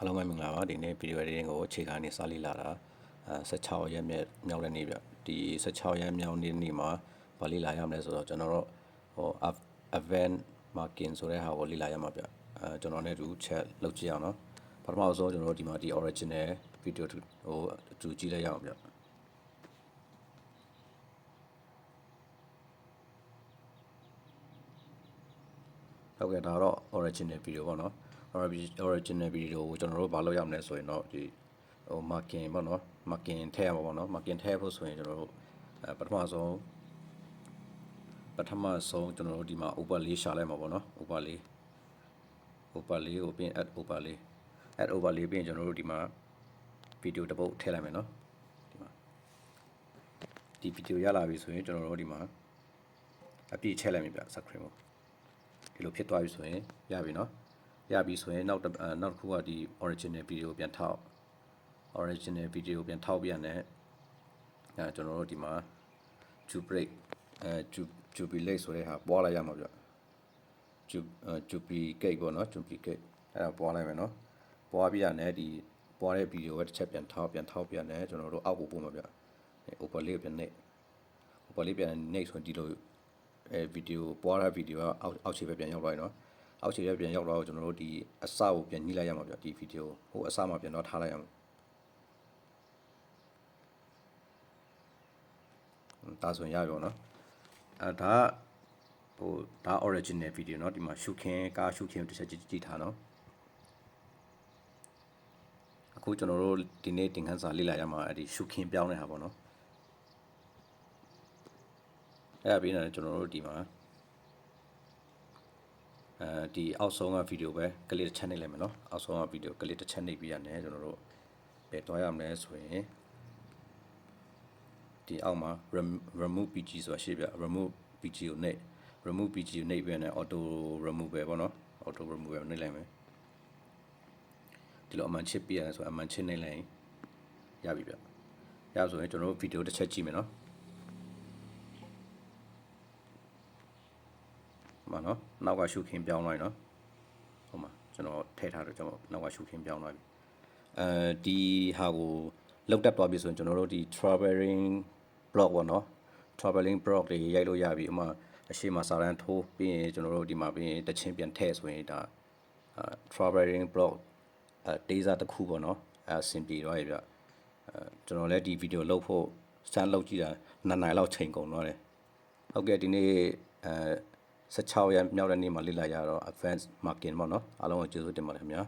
အားလုံးပဲမင်္ဂလာပါဒီနေ့ video editing ကိုအခြေခံနေစလေးလာတာ16ရက်မြောက်တဲ့နေ့ပြဒီ16ရက်မြောက်နေ့မှာဗာလေးလာရမယ်ဆိုတော့ကျွန်တော်တို့ဟို event marking ဆိုတဲ့ဟာကိုလေ့လာရမှာပြကျွန်တော်နဲ့တူ chat လုပ်ကြည့်အောင်နော်ပထမဆုံးကျွန်တော်တို့ဒီမှာဒီ original video ဟိုအတူကြည့်လိုက်ရအောင်ပြဟုတ်ကဲ့ဒါတော့ original video ပေါ့နော် original video ကိုကျွန်တော်တို့ဘာလုပ်ရမလဲဆိုရင်တော့ဒီဟို marking ပေါ့နော် marking ထည့်ရမှာပေါ့နော် marking ထည့်ဖို့ဆိုရင်ကျွန်တော်တို့ပထမဆုံးကျွန်တော်တို့ဒီမှာ overlay ရှာလိုက်မှာပေါ့နော် overlay ကိုပြင် add overlay ပြင်ကျွန်တော်တို့ဒီမှာ video တစ်ပုတ်ထည့်လိုက်မယ်နော်ဒီမှာဒီ video ရလာပြီဆိုရင်ကျွန်တော်တို့ဒီမှာအပြည့်ချက်လိုက်မယ်ဗျ screen ကိုဒီလိုဖြစ်သွားပြီဆိုရင်ရပြီနော်ရပြီဆိုရင်နောက်တစ်ခုကဒီ original video ပြန်ထောက် original video ပြန်ထောက်ပြန်တယ်ကျွန်တော်တို့ဒီမှာ duplicate duplicate ဆိုတဲ့ဟာပွားလိုက်ရမှာဗျduplicate ပေါ့နော် duplicate အဲ့ဒါပွားလိုက်မယ်နော်ပွားပြရတယ်ဒီပွားတဲ့ video ပဲတစ်ချက်ပြန်ထောက်ပြန်တယ်ကျွန်တော်တို့အောက်ကိုပို့မှာဗျ overlay ပြန်နှိပ် overlay ပြန်နှိပ်ဆိုရင်ဒီလိုvideo ပွားတဲ့ video ကအောက်ခြေပဲပြန်ရောက်သွားပြီနော်အောက်ခြေပဲပြန်ရောက်တော့ကျွန်တော်တို့ဒီအစကိုပြန်ညှိလိုက်ရမှာဗျဒီ video ဟိုအစမှာပြန်တော့ထားလိုက်ရမှာဒါဆိုရင်ရပြီပေါ့နော်ဒါဟိုဒါ original video เนาะဒီမှာရှုခင်းကားရှုခင်းတစ်ချက်ကြည့်ထားเนาะအခုကျွန်တော်တို့ဒီနေ့သင်ခန်းစာလေ့လာရမှာအဲ့ဒီရှုခင်းပြောင်းတဲ့ဟာပေါ့เนาะအဲ့ဒါပြီးတော့ကျွန်တော်တို့ဒီမှာဒီအောက်ဆုံးက video ပဲကလစ်တစ်ချက်နှိပ်လိုက်မယ်เนาะအောက်ဆုံးက video ကလစ်တစ်ချက်နှိပ်ပြီးရတယ်ကျွန်တော်တို့ဘယ်တွားရမလဲဆိုရင်ဒီအောက်မှာ remove pg ဆိုတာရှိပြ remove pg ကိုနှိပ် remove pg ကိုနှိပ်ပြန်တယ် auto remove ပဲပေါ့နော် auto remove ပဲနှိပ်လိုက်မယ်ဒီလိုအမှန်ချစ်ပြရတယ်ဆိုအမှန်ချစ်နှိပ်လိုက်ရင်ရပြီဗျရဆိုရင်ကျွန်တော်တို့ video တစ်ချက်ကြည့်မယ်နော်မှာနော်နောက်ကရှုခင်းပြောင်းလိုက်နော်ဟုတ်မှာကျွန်တော်ထည့်ထားတော့ကျွန်တော်နောက်ကရှုခင်းပြောင်းလိုက်ပြီဒီဟာကိုလောက်တက်သွားပြီဆိုရင်ကျွန်တော်တို့ဒီ traveling blog ပေါ့နော် traveling blog တွေရိုက်လို့ရပြီဥမာအရှိမစာတန်းထိုးပြီးရင်ကျွန်တော်တို့ဒီမှာပြီးရင်တချင်းပြန်ထည့်ဆိုရင်ဒါtraveling blog ဒေးစာတစ်ခုပေါ့နော်အဆင်ပြေသွားပြီဗျကျွန်တော်လည်းဒီ video လုပ်ဖို့စမ်းလုပ်ကြည့်တာ2 နာရီလောက်ချိန်ကုန်သွားတယ်ဟုတ်ကဲ့ဒီနေ့16ရက်မြောက်တဲ့နေ့မှာလေ့လာရတော့ advanced marking ပေါ့နော်အားလုံးကိုကျေးဇူးတင်ပါတယ်ခင်ဗျာ